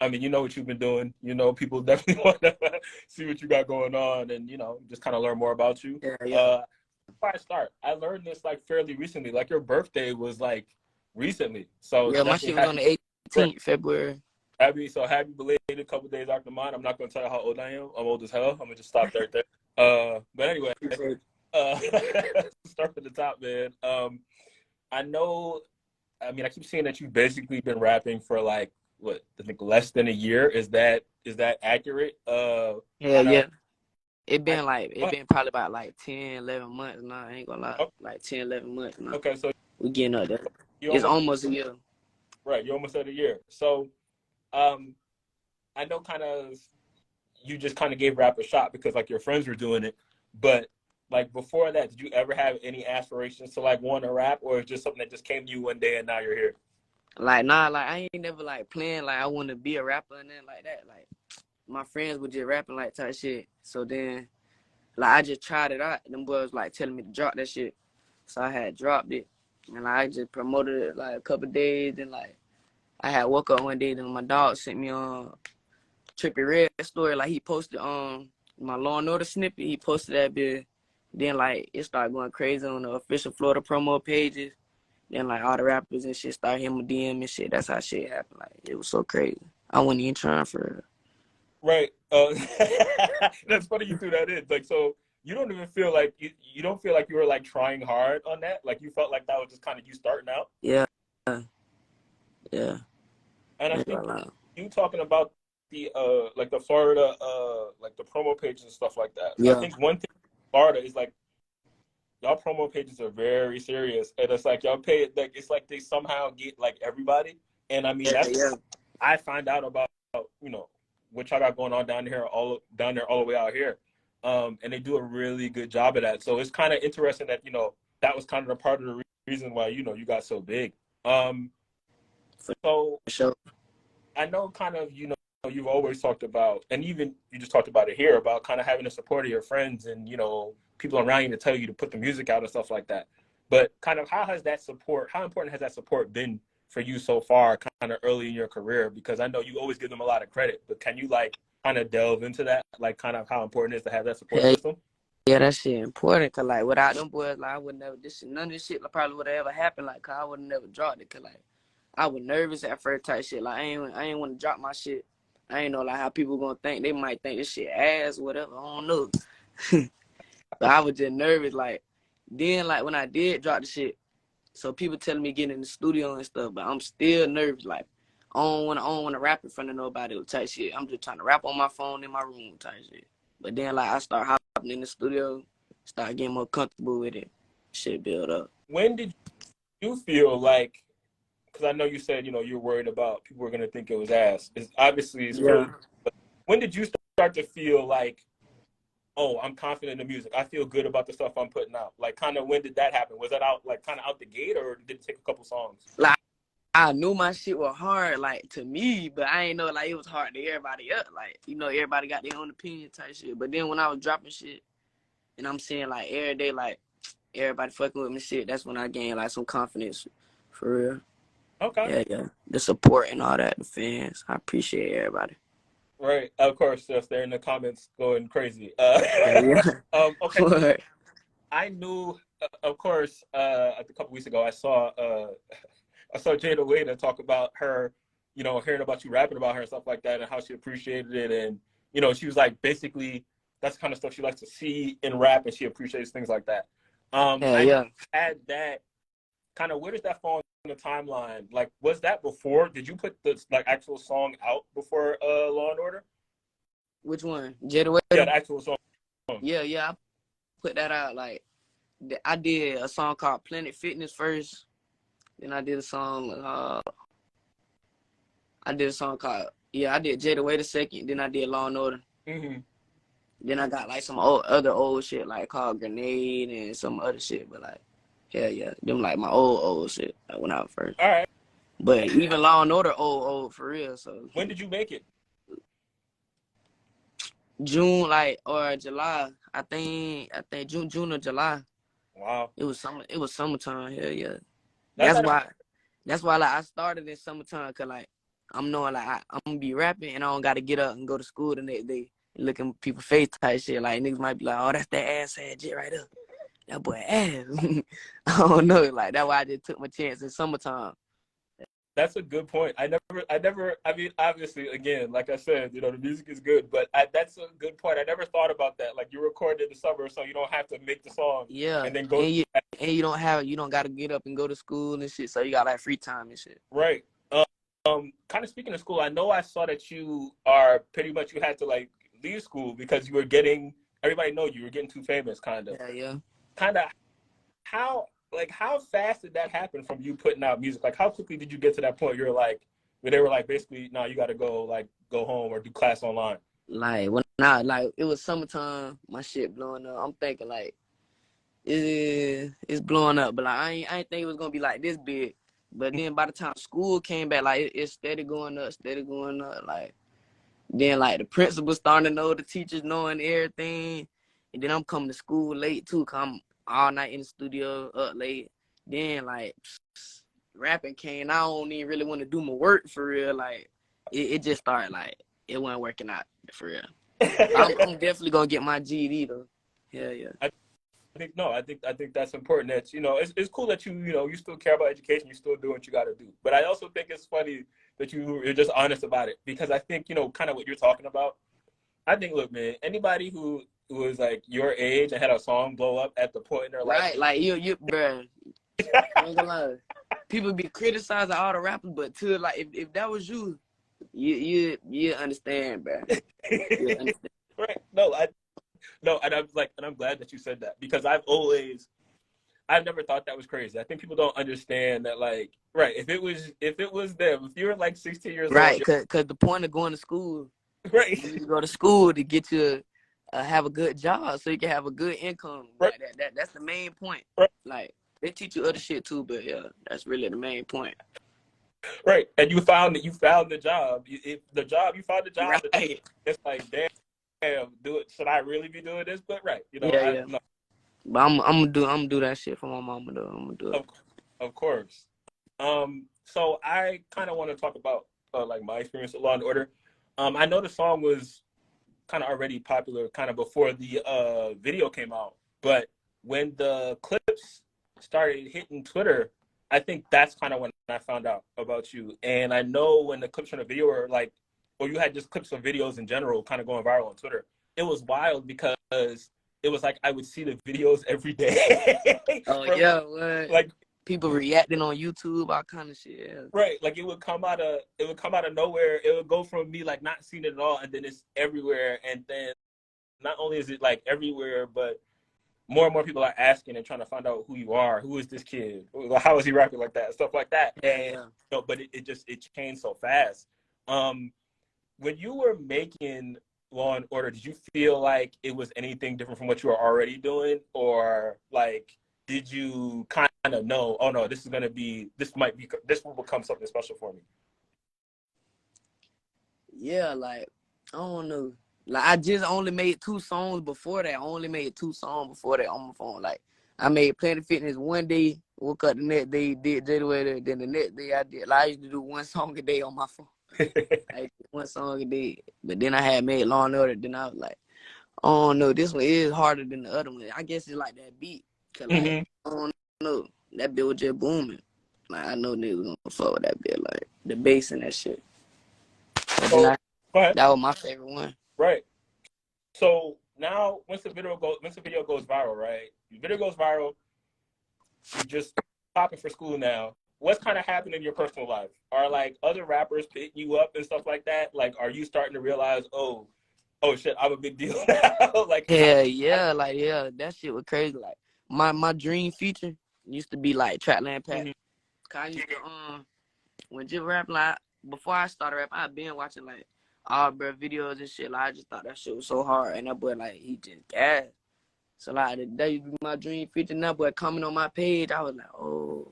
I mean, you know what you've been doing. You know, people definitely want to see what you got going on, and just kind of learn more about you. Yeah, yeah. Before I start, I learned this like fairly recently. Like your birthday was like recently, so Yeah, my definitely shit was on the 18th February. happy belated. A couple days after mine. I'm not gonna tell you how old I am. I'm old as hell. I'm gonna just stop there. But anyway, uh, start from the top, man. I know. I mean, I keep seeing that you've basically been rapping for like what I think less than a year. Is that accurate? Hell Kind of. yeah. It been probably about like 10, 11 months now. I ain't gonna lie. Like 10, 11 months now. Okay, so We getting up there. you It's almost almost a year. right. You almost at a year. So, um, I know kind of you just kind of gave rap a shot because like your friends were doing it, but like before that, did you ever have any aspirations to like want to rap, or is it just something that just came to you one day and now you're here? Like nah, like I ain't never like planned like I want to be a rapper and then like that. Like my friends were just rapping like type shit. So then like I just tried it out. Them boys like telling me to drop that shit. So I had dropped it. And like, I just promoted it like a couple of days. Then like I had woke up one day, then my dog sent me on Trippy Red story. Like he posted my Law and Order snippet. He posted that bit. Then like it started going crazy on the official Florida promo pages. Then like all the rappers and shit started hitting my DM and shit. That's how shit happened. Like it was so crazy. I wasn't even trying for it. Right. That's funny you threw that in. Like, so you don't even feel like you don't feel like you were like trying hard on that. Like you felt like that was just kind of you starting out. Yeah. Yeah. And I Yeah. think you talking about the like the Florida like the promo pages and stuff like that. I Yeah. think one thing in Florida is like y'all promo pages are very serious, and it's like y'all pay it like it's like they somehow get like everybody. And I mean that's Yeah. I find out about you know what y'all got going on down here all the way out here, and they do a really good job of that. So it's kind of interesting that that was kind of the part of the reason why you got so big. So For sure. I know kind of you've always talked about, and even you just talked about it here about kind of having the support of your friends and people around you to tell you to put the music out and stuff like that. But kind of how important has that support been for you so far, kind of early in your career? Because I know you always give them a lot of credit, but can you like kind of delve into that, like kind of how important it is to have that support Yeah, system? yeah, that shit important. Cause like without them boys, like I would never none of this shit probably would have ever happened. Like, cause I would have never dropped it. Cause like I was nervous at first type shit. Like I ain't want to drop my shit. I ain't know like how people gonna think. They might think this shit ass or whatever. I don't know. But I was just nervous. Like then like when I did drop the shit, so people telling me getting in the studio and stuff, but I'm still nervous. Like I don't wanna rap in front of nobody type shit. I'm just trying to rap on my phone in my room type shit. But then like I start hopping in the studio, start getting more comfortable with it. Shit build up. When did you feel like? Because I know you said you're worried about people were gonna think it was ass. It's Yeah. really. But when did you start to feel like, oh, I'm confident in the music. I feel good about the stuff I'm putting out. Like, kind of when did that happen? Was that out like kind of out the gate, or did it take a couple songs? Like I knew my shit was hard, like to me, but I ain't know like it was hard to everybody else. Like, everybody got their own opinion type shit. But then when I was dropping shit and I'm seeing like every day, like everybody fucking with me shit, that's when I gained like some confidence for real. Okay. Yeah, yeah. The support and all that, the fans. I appreciate everybody. Right. Of course, just they're in the comments going crazy. Yeah, Okay. yeah. I knew, of course, a couple weeks ago, I saw Jada Wade talk about her, hearing about you rapping about her and stuff like that, and how she appreciated it, and she was like, basically, that's the kind of stuff she likes to see in rap, and she appreciates things like that. Yeah, I know yeah. you had that kind of. Where does that fall in the timeline? Like, was that before? Did you put the like actual song out before Law and Order? Which one? Jada Yeah, Waiter? the actual song. Yeah, yeah. I put that out like I did a song called Planet Fitness first. Then I did a song. I did a song called I did Jada Waiter second. Then I did Law and Order. Mm-hmm. Then I got like some other old shit like called Grenade and some other shit. But like, hell yeah, them like my old shit like when I was first. All right. But even Law and Order old for real. So When did you make it? June like or July. I think June or July. Wow. It was summertime. Hell yeah. That's That's how. why like I started in summertime cause like I'm knowing like I'm gonna be rapping and I don't gotta get up and go to school the next day. Looking people's face type shit. Like niggas might be like, oh, that's that ass shit right there. That boy ass. I don't know. Like that's why I just took my chance in summertime. That's a good point. I mean, obviously, again, like I said, the music is good, but that's a good point. I never thought about that. Like you record in the summer, so you don't have to make the song Yeah. and then go. You don't gotta get up and go to school and shit. So you got like free time and shit. Right. Kind of speaking of school, I know I saw that you are pretty much you had to like leave school because you were getting everybody know you were getting too famous, kind of. Yeah. Kind of how fast did that happen from you putting out music? Like how quickly did you get to that point you're like where they were like basically no, you got to go home or do class online? Like it was summertime, my shit blowing up. I'm thinking like it's blowing up, but like I ain't think it was gonna be like this big. But then by the time school came back, like it's steady going up. Like then like the principal starting to know, the teachers knowing everything, and then I'm coming to school late too. Cause I'm all night in the studio up late. Then like rapping came. I don't even really want to do my work for real. Like it just started like it wasn't working out for real. I'm definitely gonna get my GED though. Yeah. I think that's important. That it's cool that you still care about education. You still do what you got to do. But I also think it's funny that you're just honest about it because I think kind of what you're talking about. I think, look, man, anybody who was like your age and had a song blow up at the point in their life, right? Like you, bruh. I ain't gonna lie. People be criticizing all the rappers, but to like if that was you understand, bro. You understand. Right? No, and I'm glad that you said that because I've never thought that was crazy. I think people don't understand that, like, right? If it was them, if you were like 16 years right? old, Cause the point of going to school, right? you need to go to school to get you have a good job so you can have a good income. Right. Like that's the main point. Right. Like they teach you other shit too, but yeah, that's really the main point. Right, and you found the job. You found the job. Right. It's like, damn, should I really be doing this? But right, Yeah. No, But I'm gonna do that shit for my mama though. I'm gonna do it. of course. So I kind of want to talk about like my experience with Law and Order. I know the song was kind of already popular, kind of before the video came out, but when the clips started hitting Twitter, I think that's kind of when I found out about you. And I know when the clips from the video were like, or you had just clips of videos in general kind of going viral on Twitter, it was wild because it was like I would see the videos every day. Oh yeah, what? Like People reacting on YouTube, all kind of shit. Yeah. right, like it would come out of nowhere. It would go from me like not seeing it at all, and then it's everywhere. And then not only is it like everywhere, but more and more people are asking and trying to find out who you are. Who is this kid? How is he rapping like that? Stuff like that. And but it changed so fast. When you were making Law and Order, did you feel like it was anything different from what you were already doing, or like did you kind of know? Oh no, this will become something special for me. Yeah, like I don't know. Like I just only made 2 songs before that. I only made 2 songs before that on my phone. Like I made Planet Fitness one day, woke up the next day, did January, then the next day I did. Like I used to do 1 song a day on my phone. Like 1 song a day. But then I had made Law and Order. Then I was like, oh no, this one is harder than the other one. I guess it's like that beat. Cause like I don't know, that bit was just booming. Like I know niggas gonna fuck with that bit, like the bass and that shit. So, that was my favorite one. Right. So now, once the video goes viral, right? The video goes viral. You just popping for school now. What's kind of happening in your personal life? Are like other rappers hitting you up and stuff like that? Like, are you starting to realize, oh shit, I'm a big deal now? Like, yeah, that shit was crazy. Like my dream feature used to be like Trapland Pat. Cause I used to when just rap like before I started rap, I've been watching like all bro videos and shit. Like I just thought that shit was so hard, and that boy like he just gas. So like that used to be my dream feature. And that boy coming on my page, I was like, oh,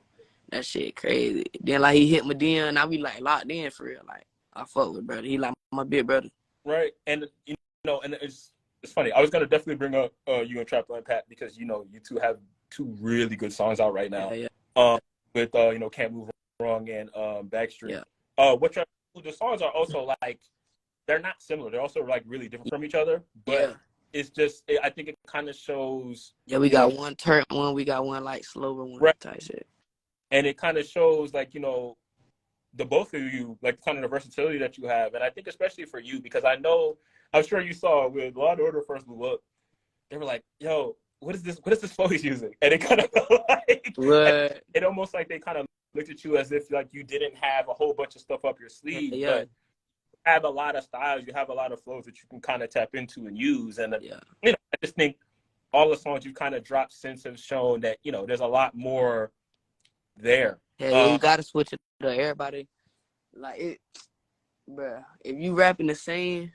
that shit crazy. Then like he hit my DM, and I be like locked in for real. Like I fuck with brother. He like my big brother. Right, and and it's funny. I was gonna definitely bring up you and Trapland Pat because you two have 2 really good songs out right now. Yeah. With Can't Move Wrong and Backstreet. Yeah. What y'all the songs are also like they're not similar. They're also like really different from each other. But Yeah. it's just I think it kind of shows, Yeah, we you know, got one turn one, we got one like slower one right, type shit. and it kind of shows like the both of you like kind of the versatility that you have, and I think especially for you because I'm sure you saw with Law and Order first blew up, they were like, "Yo, what is this? What is this flow he's using?" And it kind of like What? it almost like they kind of looked at you as if like you didn't have a whole bunch of stuff up your sleeve, Yeah. but have a lot of styles, you have a lot of flows that you can kind of tap into and use. And Yeah. I just think all the songs you've kind of dropped since have shown that there's a lot more there. Yeah, you gotta switch it to everybody. Like it, bruh. If you rapping the same,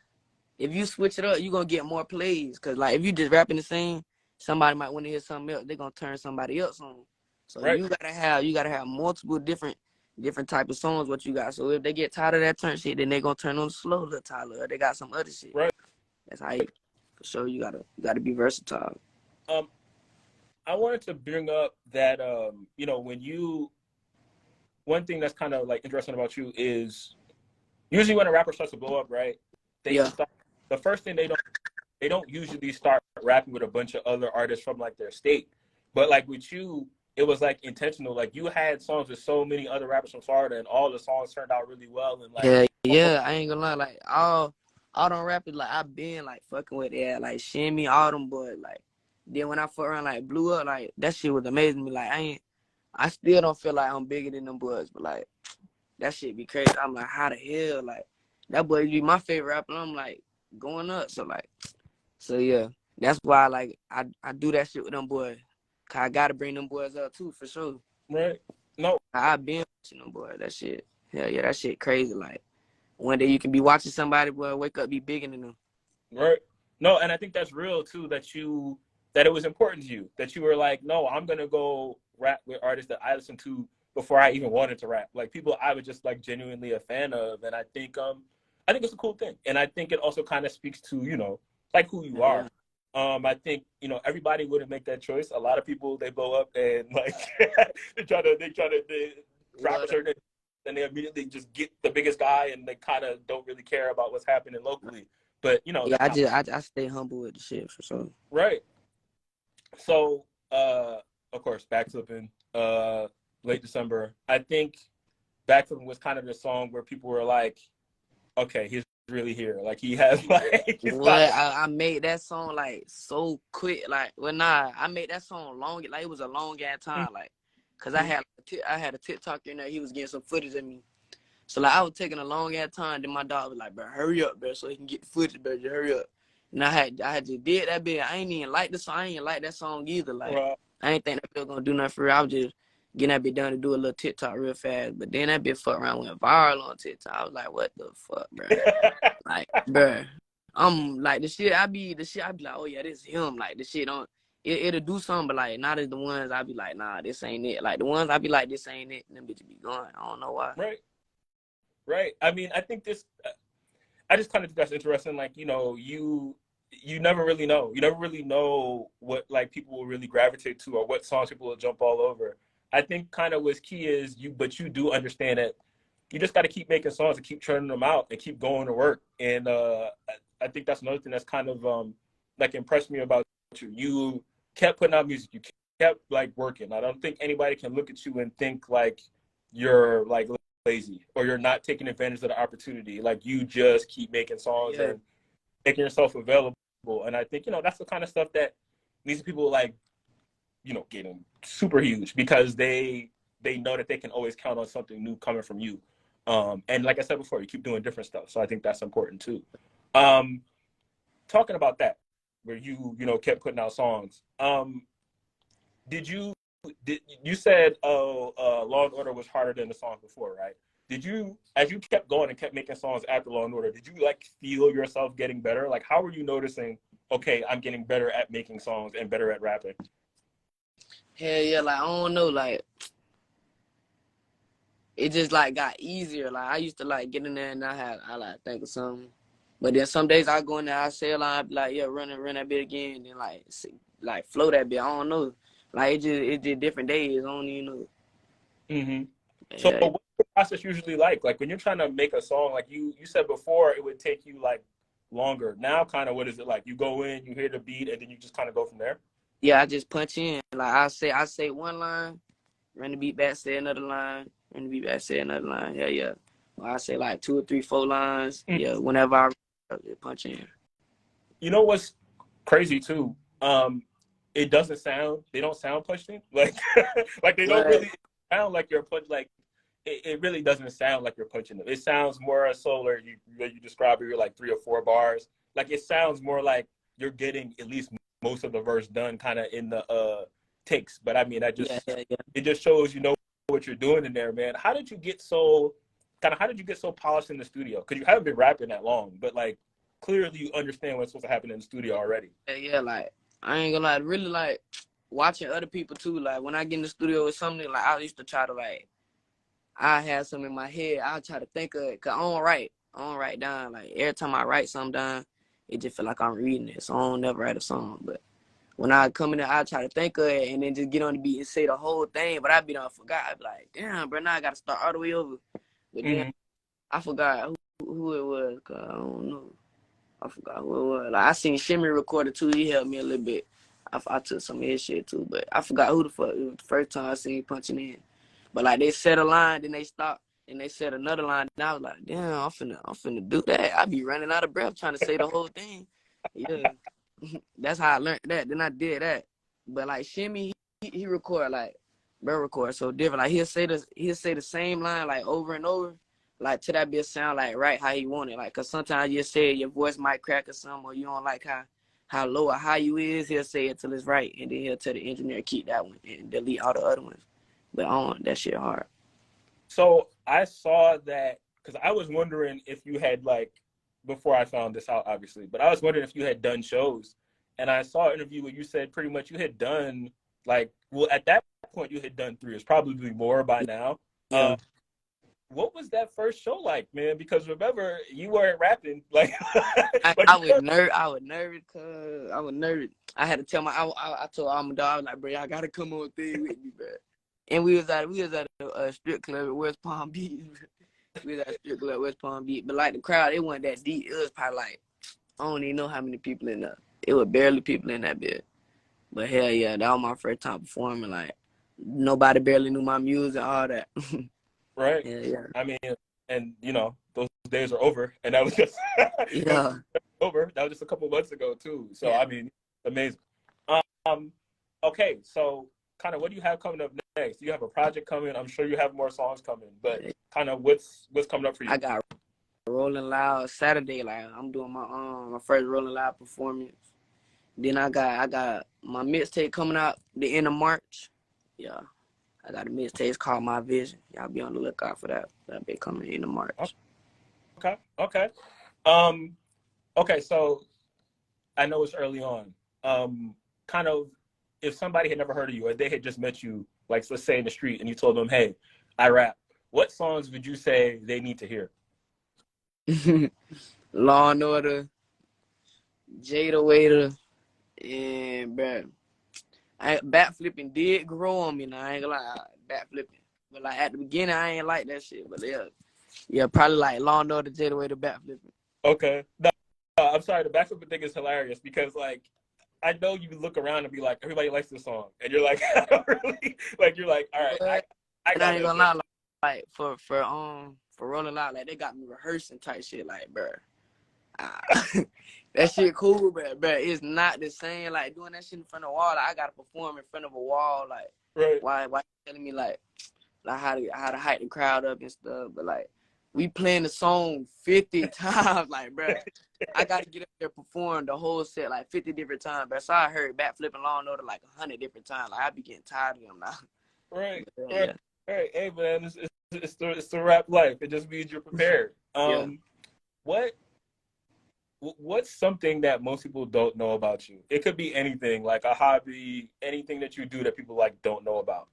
if you switch it up, you gonna get more plays. Cause like if you just rapping the same, somebody might want to hear something else. They're gonna turn somebody else on. So Right, you gotta have multiple different type of songs. What you got? So if they get tired of that turn shit, then they gonna turn on the slow Luh Tyler. Or they got some other shit. right. That's how you. For sure, you gotta be versatile. um I wanted to bring up that when one thing that's kind of like interesting about you is usually when a rapper starts to blow up, right, they Yeah. start the first thing they don't usually start rapping with a bunch of other artists from like their state. But like with you, it was like intentional. Like you had songs with so many other rappers from Florida, and all the songs turned out really well. And like, Yeah, yeah. I ain't gonna lie. Like all them rappers, like I been like fucking with that, like Shimmy, all them boys. Like then when I fuck around, like blew up, like that shit was amazing to me. Like I still don't feel like I'm bigger than them boys, but like that shit be crazy. I'm like, how the hell, like that boy be my favorite rapper. And I'm like going up, so yeah, that's why like I do that shit with them boys. Cause I gotta bring them boys up too for sure. right? No, I been watching them boys. That shit, hell yeah, that shit crazy. Like one day you can be watching somebody, boy, wake up be bigger than them. right? No, and I think that's real too. That it was important to you that you were like, no, I'm gonna go rap with artists that I listened to before I even wanted to rap. Like people I was just like genuinely a fan of, and I think it's a cool thing, and I think it also kind of speaks to like who you Yeah, are. I think everybody wouldn't make that choice. A lot of people they blow up and like they drop a what? certain and they immediately just get the biggest guy and they kind of don't really care about what's happening locally. But Yeah, that's not I stay humble with the shit for sure. right. So of course, backflipping, late December. I think backflipping was kind of the song where people were like, okay, he's really here. Like he has like he's What got I made that song like so quick, like well nah, I made that song long, like it was a long ass time, like, cause I had a TikTok in there, he was getting some footage of me, so like I was taking a long ass time. Then my dog was like, bro, hurry up, bro, so he can get the footage, bro, just hurry up. And I had just did that bit. I ain't even like the song. I ain't even like that song either. Like uh, I ain't think that bit was gonna do nothing for real. I was just getting that bit done to do a little TikTok real fast. But then that bit fuck around went viral on TikTok. I was like, what the fuck, bro? Like, bruh, I'm like the shit I be like, oh yeah, this is him. Like the shit on it'll do something, but like not as the ones I be like, nah, this ain't it. Like the ones I be like, this ain't it, and them bitches be going. I don't know why. right, right. I mean, I think this. I just kind of think that's interesting. Like you never really know. You never really know what like people will really gravitate to or what songs people will jump all over. I think kind of what's key is but you do understand that you just got to keep making songs and keep churning them out and keep going to work. And I think that's another thing that's kind of like impressed me about you. You kept putting out music. You kept like working. I don't think anybody can look at you and think like you're like lazy or you're not taking advantage of the opportunity. Like you just keep making songs Yeah, and making yourself available. And I think that's the kind of stuff that these people like getting super huge because they know that they can always count on something new coming from you. And like I said before, you keep doing different stuff, so I think that's important too. um Talking about that, where you kept putting out songs, did you said Law and Order was harder than the songs before, right? Did you, as you kept going and kept making songs after Law and Order, did you like feel yourself getting better? Like how were you noticing, okay, I'm getting better at making songs and better at rapping? hell yeah. Like I don't know, like it just like got easier. Like I used to like get in there and I like think of something. But then some days I go in there, I say a line, I be like, yeah, run that bit again, and then like flow that bit. I don't know. Like it just different days. I don't even know. Mm-hmm. So Yeah. process usually like? Like when you're trying to make a song, like you said before, it would take you like longer. Now, kind of what is it like? You go in, you hear the beat, and then you just kind of go from there. Yeah, I just punch in. Like I say one line, run the beat back, say another line, run the beat back, say another line. Yeah, yeah. Or I say like 2 or 3, 4 lines. Yeah, whenever I just punch in. You know what's crazy too? It doesn't sound. They don't sound punched in. Like like they don't But really sound like you're punch. Like it really doesn't sound like you're punching them. It sounds more solar. You describe it. You're like 3 or 4 bars. Like it sounds more like you're getting at least most of the verse done, kind of in the takes. But I mean, yeah. it just shows what you're doing in there, man. How did you get so polished in the studio? Because you haven't been rapping that long, but like clearly you understand what's supposed to happen in the studio already. Yeah, like I ain't gonna lie, really like watching other people too. Like when I get in the studio with something, like I used to try to like I had something in my head. I try to think of it, cause I don't write. I don't write down. Like every time I write something down, it just feel like I'm reading it. So I don't never write a song. But when I come in there, I try to think of it and then just get on the beat and say the whole thing. But I be done forgot. I be like, damn, bro, now I gotta start all the way over. But then I forgot who it was. Cause I don't know. I forgot who it was. Like I seen Shimmy record it too. He helped me a little bit. I took some of his shit too, but I forgot who the fuck. It was the first time I seen punching in. But like they said a line, then they stopped, and they said another line. And I was like, damn, I'm finna do that. I be running out of breath trying to say the whole thing. Yeah, that's how I learned that. Then I did that. But like Shimmy, he record like, bro, record so different. Like he'll say the same line like over and over, like till that bitch sound like right how he want it. Like cause sometimes you say your voice might crack or something, or you don't like how low or high you is. He'll say it till it's right, and then he'll tell the engineer keep that one and delete all the other ones. But that shit hard. So I saw that because I was wondering if you had like before I found this out, obviously, but I was wondering if you had done shows, and I saw an interview where you said pretty much you had done like well at that point you had done 3. It's probably more by now. Yeah. What was that first show like, man? Because remember you weren't rapping like. I was nervous cause I was nervous. I had to tell I told all my dog, I was like, bro, y'all gotta come on thing with me, bro. And we was at a strip club at West Palm Beach. We was at a strip club at West Palm Beach. But like the crowd, it wasn't that deep. It was probably like, I don't even know how many people in there. It was barely people in that bit. But hell yeah, that was my first time performing. Like nobody barely knew my music, all that. Right. Yeah. I mean, and those days are over, and that was just Yeah. over. That was just a couple months ago too. So Yeah. I mean, amazing. Okay, so kind of what do you have coming up next? You have a project coming. I'm sure you have more songs coming, but kind of what's coming up for you? I got Rolling Loud Saturday. Like I'm doing my first Rolling Loud performance. Then I got my mixtape coming out the end of March. Yeah. I got a mixtape called My Vision. Y'all be on the lookout for that. That'll be coming in March. Okay. Okay, so I know it's early on. Kind of if somebody had never heard of you or they had just met you, like let's say in the street, and you told them, "Hey, I rap," what songs would you say they need to hear? Law and Order, Jada Waiter, and bro, bat flipping did grow on me. Now I ain't gonna lie, bat flipping. But like at the beginning, I ain't like that shit. But yeah, probably like Law and Order, Jada Waiter, bat flipping. Okay. No, I'm sorry. The backflip thing is hilarious because like I know you look around and be like, everybody likes this song, and you're like, I don't really like. You're like, all right, I got ain't gonna lie, like for Rolling Loud, like they got me rehearsing type shit, like bro. That shit cool, but it's not the same. Like doing that shit in front of a wall. Like, I gotta perform in front of a wall. Like right. Why you telling me like how to hype the crowd up and stuff? But like we playing the song 50 times, like bro. I gotta get up there perform the whole set like 50 different times. But so I heard backflipping Law and Order like 100 different times. Like I be getting tired of them now. Right. Yeah. Right. Hey man, it's the rap life. It just means you're prepared. What's something that most people don't know about you? It could be anything, like a hobby, anything that you do that people like don't know about.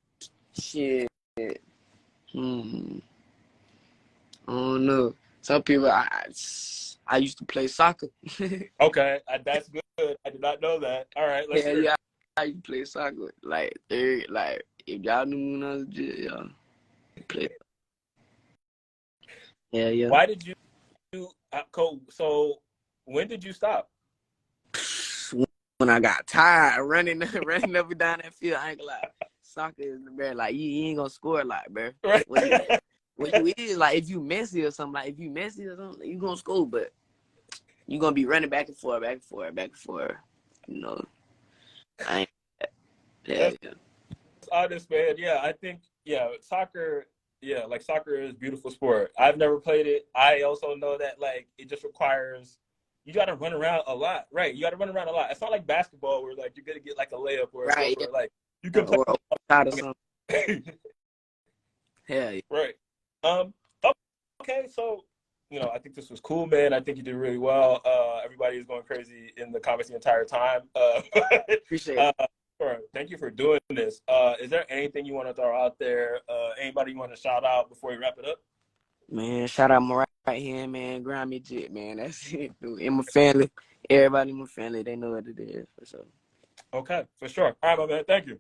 Shit. I don't know. Some people, I used to play soccer. Okay, that's good. I did not know that. All right, let's hear it. Yeah, I used to play soccer. Like if y'all knew when I was a kid, y'all play. Yeah. Why did you so when did you stop? When I got tired running up and down that field, I ain't gonna lie. Soccer is, bro, like you ain't gonna score a lot, bro. Right. What you is, like, if you messy or something, you gonna score, but you gonna be running back and forth, back and forth, back and forth. You know, I ain't. Yeah. That's honest, man. Yeah, I think soccer. Yeah, like soccer is a beautiful sport. I've never played it. I also know that like it just requires you got to run around a lot, right? You got to run around a lot. It's not like basketball where like you're gonna get like a layup or a Right. jumper. Like you can play. Or shot or something. Hell yeah. Right. Um. Okay. So, I think this was cool, man. I think you did really well. Everybody is going crazy in the comments the entire time. Appreciate it. Sure. Thank you for doing this. Is there anything you want to throw out there? Anybody you want to shout out before we wrap it up? Man, shout out my right hand, man. Grind me jit, man. That's it, dude. In my family, everybody in my family, they know what it is. For sure. Okay, for sure. All right, my man. Thank you.